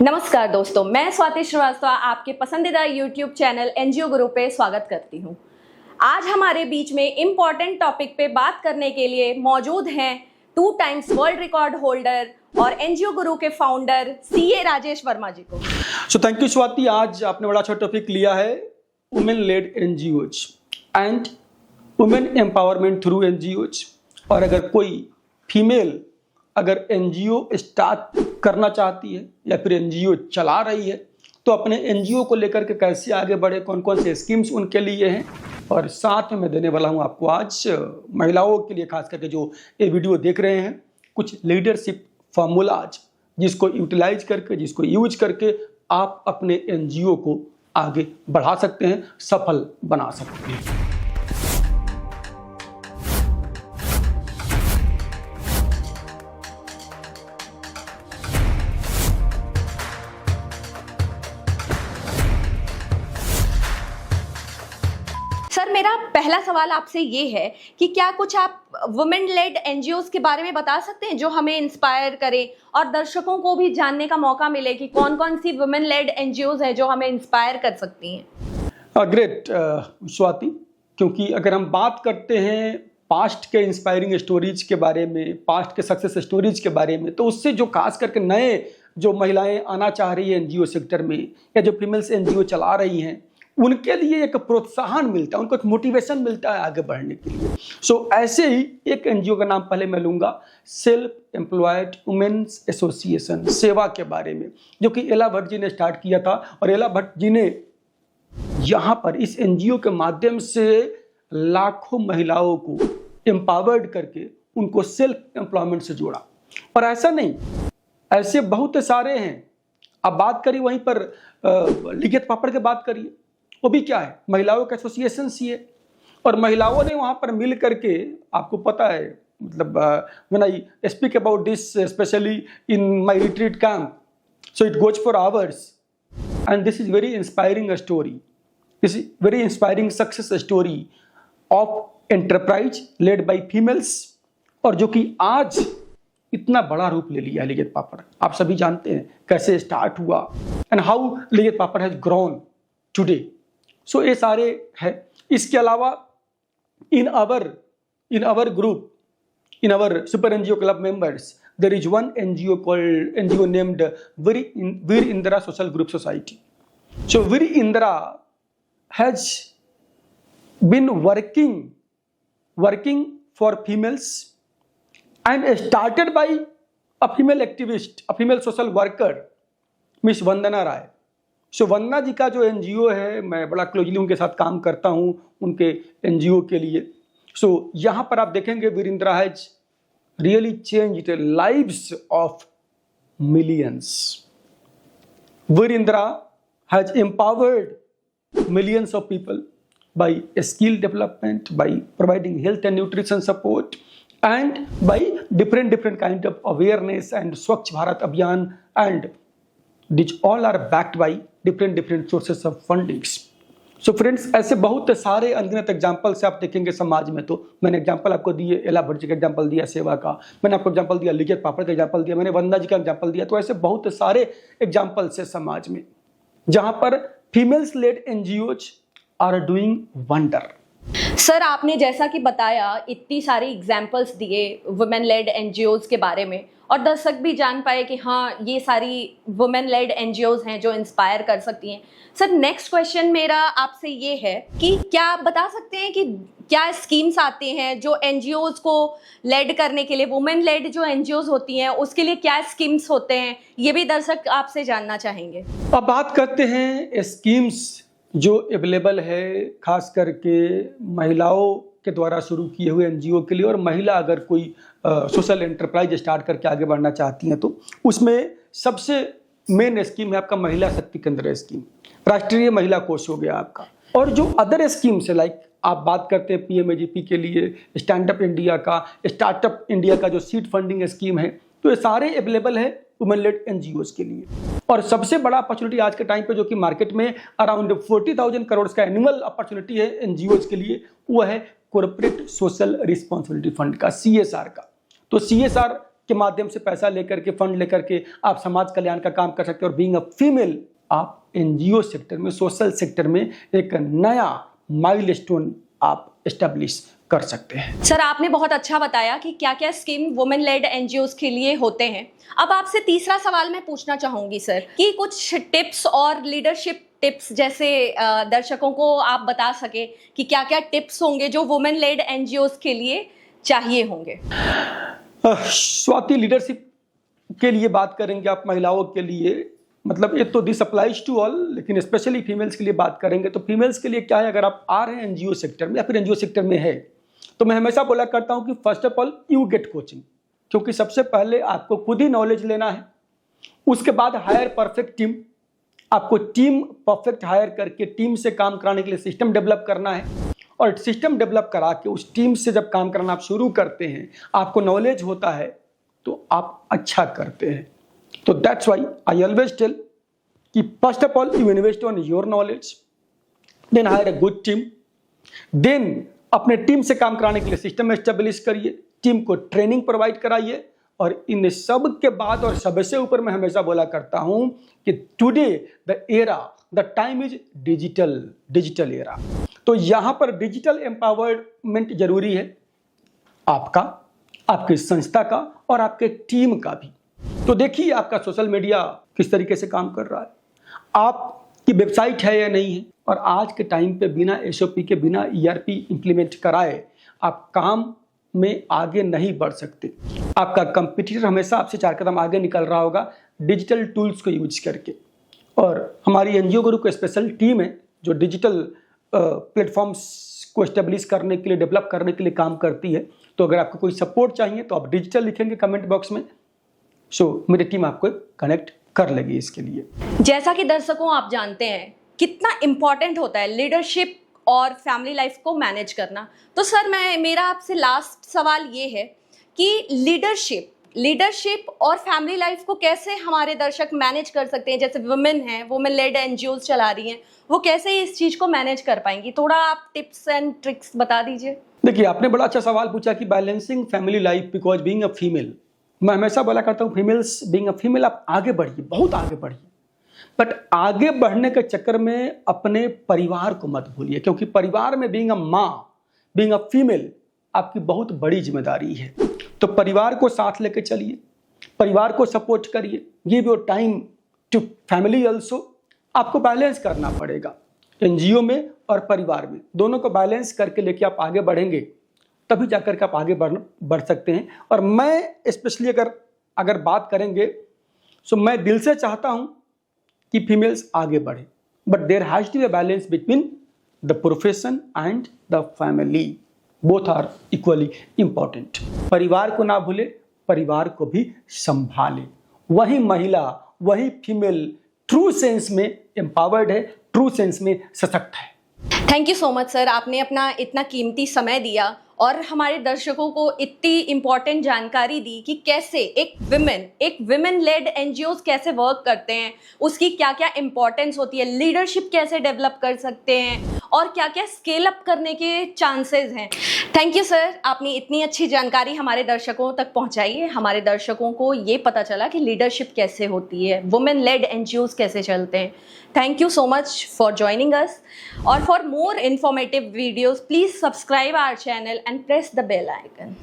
नमस्कार दोस्तों, मैं स्वाति श्रीवास्तव आपके पसंदीदा YouTube चैनल एनजीओ गुरु पे स्वागत करती हूँ। आज हमारे बीच में इम्पॉर्टेंट टॉपिक पे बात करने के लिए मौजूद हैं 2 टाइम्स वर्ल्ड रिकॉर्ड होल्डर और एनजीओ गुरु के फाउंडर सीए राजेश वर्मा जी को। Thank you Swati. आज आपने बड़ा अच्छा टॉपिक लिया है, women lead NGOs and women empowerment through NGOs. और अगर कोई फीमेल अगर एनजीओ स्टार्ट करना चाहती है या फिर एनजीओ चला रही है तो अपने एनजीओ को लेकर के कैसे आगे बढ़े, कौन कौन से स्कीम्स उनके लिए हैं, और साथ में मैं देने वाला हूं आपको आज महिलाओं के लिए खास करके जो ये वीडियो देख रहे हैं कुछ लीडरशिप फॉर्मूलाज जिसको यूटिलाइज करके, जिसको यूज करके आप अपने एनजीओ को आगे बढ़ा सकते हैं, सफल बना सकते हैं। सर, मेरा पहला सवाल आपसे ये है कि क्या कुछ आप वुमेन लेड एनजीओज के बारे में बता सकते हैं जो हमें इंस्पायर करें और दर्शकों को भी जानने का मौका मिले कि कौन कौन सी वुमेन लेड एनजीओज है जो हमें इंस्पायर कर सकती हैं? ग्रेट स्वाति, क्योंकि अगर हम बात करते हैं पास्ट के इंस्पायरिंग स्टोरीज के बारे में, पास्ट के सक्सेस स्टोरीज के बारे में, तो उससे जो खास करके नए जो महिलाएं आना चाह रही है एनजीओ सेक्टर में या जो फीमेल्स एनजीओ चला रही हैं उनके लिए एक प्रोत्साहन मिलता है, उनको एक मोटिवेशन मिलता है आगे बढ़ने के लिए। ऐसे ही एक एनजीओ का नाम पहले मैं लूँगा, सेल्फ एम्प्लॉयड वुमेन्स एसोसिएशन, सेवा के बारे में, जो कि एला भट्ट जी ने स्टार्ट किया था। और एला भट्ट जी ने यहाँ पर इस एनजीओ के माध्यम से लाखों महिलाओं को एम्पावर्ड करके उनको सेल्फ एम्प्लॉयमेंट से जोड़ा। और ऐसा नहीं, ऐसे बहुत सारे हैं। अब बात करिए वहीं पर लिखित पापड़ की बात करिए, वो भी क्या है, महिलाओं का एसोसिएशन सी है। और महिलाओं ने वहाँ पर मिल करके, आपको पता है, मतलब when I speak about this specially in my retreat camp, so it goes for hours and this is very inspiring story, this is very inspiring success story of enterprise led by females, और जो कि आज इतना बड़ा रूप ले लिया है लिखित पापड़। आप सभी जानते हैं कैसे स्टार्ट हुआ and how Lijjat papad has grown today. So ये सारे है। इसके अलावा in our group, in our super NGO club members, there is one NGO named Veer Indira social group society. So Veer Indira has been working for females and started by a female activist, a female social worker, miss Vandana Rai. So Vandana ji का जो NGO है, मैं बड़ा closely उनके साथ काम करता हूं उनके एनजीओ के लिए। सो यहाँ पर आप देखेंगे Virendra has really changed lives of millions. Virendra has empowered millions of people by skill development, by providing health and nutrition support, and by different kind of awareness and Swachh Bharat Abhiyan, and which all are backed by different sources of fundings. So friends, ऐसे बहुत सारे अनगिनत examples आप देखेंगे समाज में। तो मैंने एग्जाम्पल आपको दिए, एला भट्ट जी का एग्जाम्पल दिया सेवा का, मैंने आपको एग्जाम्पल दिया लिखित पापड़ का एग्जाम्पल दिया, मैंने वंदना जी का एग्जाम्पल दिया। तो ऐसे बहुत सारे एग्जाम्पल्स है समाज में जहाँ पर females led NGOs are doing wonder. Sir, आपने जैसा कि बताया, इतनी सारी एग्जाम्पल्स दिए वुमेन लेड एनजीओज के बारे में, और दर्शक भी जान पाए कि हाँ, ये सारी वुमेन लेड एनजीओज हैं जो इंस्पायर कर सकती हैं। सर, नेक्स्ट क्वेश्चन मेरा आपसे ये है कि क्या आप बता सकते हैं कि क्या स्कीम्स आते हैं जो एनजीओज को लेड करने के लिए, वुमेन लेड जो एनजीओज होती हैं उसके लिए क्या स्कीम्स होते हैं, ये भी दर्शक आपसे जानना चाहेंगे। अब बात करते हैं स्कीम्स जो अवेलेबल है खास करके महिलाओं के द्वारा शुरू किए हुए एनजीओ के लिए। और महिला अगर कोई सोशल एंटरप्राइज स्टार्ट करके आगे बढ़ना चाहती हैं तो उसमें सबसे मेन स्कीम है आपका महिला शक्ति केंद्र स्कीम, राष्ट्रीय महिला कोष हो गया आपका। और जो अदर स्कीम्स है, लाइक आप बात करते हैं पीएमएजीपी के लिए, स्टैंडअप इंडिया का, स्टार्टअप इंडिया का जो सीड फंडिंग स्कीम है, तो ये सारे अवेलेबल है वुमेन लेड एनजीओज के लिए। और सबसे बड़ा अपॉर्चुनिटी आज के टाइम पे जो कि मार्केट में अराउंड 40,000 करोड़ का एनुअल अपॉर्चुनिटी है एनजीओज के लिए, वो है कॉर्पोरेट सोशल रिस्पॉन्सिबिलिटी फंड का, सीएसआर का। तो सीएसआर के माध्यम से पैसा लेकर के, फंड लेकर के आप समाज कल्याण का काम कर सकते हैं। और बीइंग अ फीमेल आप एनजीओ सेक्टर में, सोशल सेक्टर में एक नया माइलस्टोन आप एस्टेब्लिश कर सकते हैं। सर आपने बहुत अच्छा बताया कि क्या क्या स्कीम वुमेन लेड एनजीओज के लिए होते हैं। अब आपसे तीसरा सवाल मैं पूछना चाहूंगी सर कि कुछ टिप्स और लीडरशिप टिप्स जैसे दर्शकों को आप बता सके कि क्या क्या टिप्स होंगे जो वुमेन लेड एनजीओज के लिए चाहिए होंगे। स्वाति, लीडरशिप के लिए बात करेंगे आप महिलाओं के लिए, मतलब ये तो दिस अप्लाइज टू ऑल, लेकिन स्पेशली फीमेल्स के लिए बात करेंगे तो फीमेल्स के लिए क्या है, अगर आप आ रहे हैं एनजीओ सेक्टर में या फिर एनजीओ सेक्टर में है तो मैं हमेशा बोला करता हूं कि first of all you get coaching, क्योंकि सबसे पहले आपको खुद ही नॉलेज लेना है। उसके बाद हायर परफेक्ट टीम, आपको टीम परफेक्ट हायर करके टीम से काम कराने के लिए सिस्टम डेवलप करना है। और सिस्टम डेवलप करा के उस टीम से जब काम करना आप शुरू करते हैं, आपको नॉलेज होता है तो आप अच्छा करते हैं। तो that's why I always tell कि first of all you invest on your knowledge, then hire a good team, then अपने टीम से काम कराने के लिए सिस्टम एस्टेब्लिश करिए, टीम को ट्रेनिंग प्रोवाइड कराइए। और इन सब के बाद और सबसे ऊपर मैं हमेशा बोला करता हूं कि today the time is digital era. तो यहां पर डिजिटल एम्पावरमेंट जरूरी है, आपका, आपकी संस्था का और आपके टीम का भी। तो देखिए आपका सोशल मीडिया किस तरीके से काम कर रहा है, आपकी वेबसाइट है या नहीं है। और आज के टाइम पे बिना एसओपी के, बिना ईआरपी इंप्लीमेंट कराए आप काम में आगे नहीं बढ़ सकते। आपका कंपटीटर हमेशा आपसे 4 कदम आगे निकल रहा होगा डिजिटल टूल्स को यूज करके। और हमारी एनजीओ गुरु को स्पेशल टीम है जो डिजिटल प्लेटफॉर्म्स को एस्टेब्लिश करने के लिए, डेवलप करने के लिए काम करती है। तो अगर आपको कोई सपोर्ट चाहिए तो आप डिजिटल लिखेंगे कमेंट बॉक्स में, सो मेरी टीम आपको कनेक्ट कर लेगी इसके लिए। जैसा कि दर्शकों आप जानते हैं कितना इम्पोर्टेंट होता है लीडरशिप और फैमिली लाइफ को मैनेज करना। तो सर मेरा आपसे लास्ट सवाल ये है कि लीडरशिप और फैमिली लाइफ को कैसे हमारे दर्शक मैनेज कर सकते हैं। जैसे वुमेन हैं, वुमेन लेड एनजीओज चला रही हैं, वो कैसे इस चीज़ को मैनेज कर पाएंगी, थोड़ा आप टिप्स एंड ट्रिक्स बता दीजिए। देखिए आपने बड़ा अच्छा सवाल पूछा कि balancing family life, because being a female, मैं हमेशा बोला करता हूँ फीमेल्स, बीइंग अ फीमेल आप आगे बढ़िए, बहुत आगे बढ़िए, बट आगे बढ़ने के चक्कर में अपने परिवार को मत भूलिए, क्योंकि परिवार में बीइंग अ माँ, बीइंग अ फीमेल आपकी बहुत बड़ी जिम्मेदारी है। तो परिवार को साथ लेके चलिए, परिवार को सपोर्ट करिए, give your time to family also. आपको बैलेंस करना पड़ेगा एनजीओ में और परिवार में, दोनों को बैलेंस करके लेके आप आगे बढ़ेंगे तभी जाकर के आप आगे बढ़ सकते हैं। और मैं स्पेशली अगर बात करेंगे तो मैं दिल से चाहता हूं कि फीमेल्स आगे बढ़े, but there has to be a balance between the profession and the family, both are equally important. परिवार को ना भूले, परिवार को भी संभाले। वही महिला, वही फीमेल ट्रू सेंस में एम्पावर्ड है, ट्रू सेंस में सशक्त है। Thank you so much sir, आपने अपना इतना कीमती समय दिया और हमारे दर्शकों को इतनी इम्पॉर्टेंट जानकारी दी कि कैसे एक विमेन लेड एनजीओज कैसे वर्क करते हैं, उसकी क्या क्या इम्पोर्टेंस होती है, लीडरशिप कैसे डेवलप कर सकते हैं और क्या क्या स्केल अप करने के चांसेस हैं। थैंक यू सर, आपने इतनी अच्छी जानकारी हमारे दर्शकों तक पहुंचाई है। हमारे दर्शकों को ये पता चला कि लीडरशिप कैसे होती है, वुमेन लेड एनजीओज कैसे चलते हैं। Thank you so much for joining us, और for more informative videos please subscribe our channel and press the bell icon.